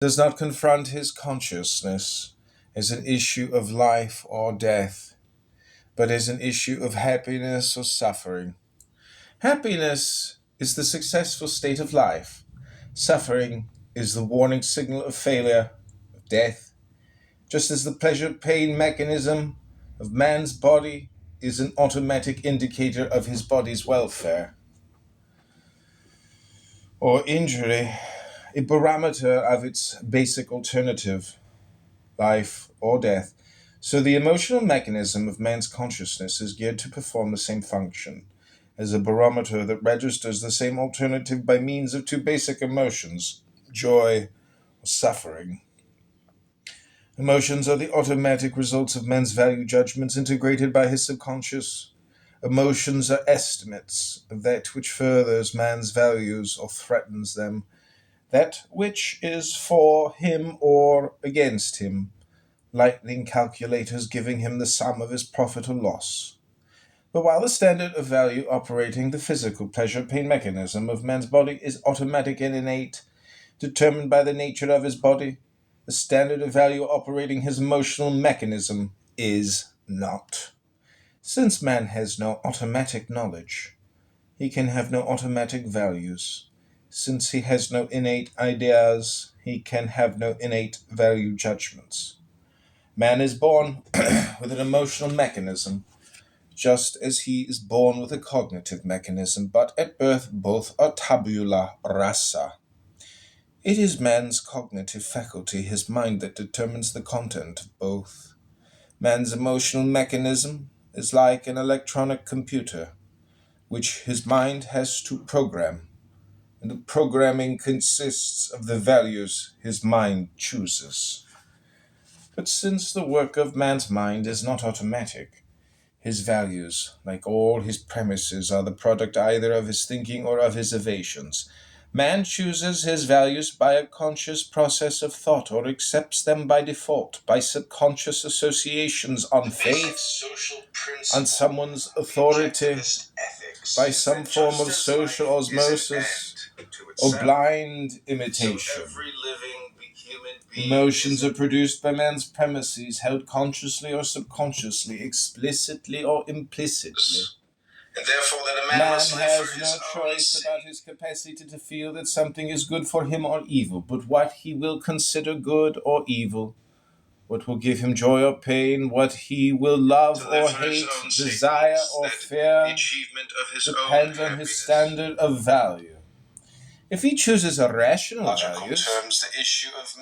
does not confront his consciousness as an issue of life or death, but as an issue of happiness or suffering. Happiness is the successful state of life. Suffering is the warning signal of failure, of death, just as the pleasure-pain mechanism of man's body is an automatic indicator of his body's welfare or injury, a barometer of its basic alternative, life or death. So the emotional mechanism of man's consciousness is geared to perform the same function as a barometer that registers the same alternative by means of two basic emotions, joy or suffering. Emotions are the automatic results of man's value judgments integrated by his subconscious. Emotions are estimates of that which furthers man's values or threatens them, that which is for him or against him, lightning calculators giving him the sum of his profit or loss. But while the standard of value operating the physical pleasure-pain mechanism of man's body is automatic and innate, determined by the nature of his body, the standard of value operating his emotional mechanism is not. Since man has no automatic knowledge, he can have no automatic values. Since he has no innate ideas, he can have no innate value judgments. Man is born with an emotional mechanism, just as he is born with a cognitive mechanism, but at birth both are tabula rasa. It is man's cognitive faculty, his mind, that determines the content of both. Man's emotional mechanism is like an electronic computer, which his mind has to program, and the programming consists of the values his mind chooses. But since the work of man's mind is not automatic, his values, like all his premises, are the product either of his thinking or of his evasions. Man chooses his values by a conscious process of thought or accepts them by default, by subconscious associations on faith, on someone's authority, by some form of social osmosis, or blind imitation. Emotions are produced by man's premises, held consciously or subconsciously, explicitly or implicitly. And therefore that a man has no choice about his capacity to feel that something is good for him or evil, but what he will consider good or evil, what will give him joy or pain, what he will love or hate, desire or fear, depends on his standard of value. If he chooses a rational value,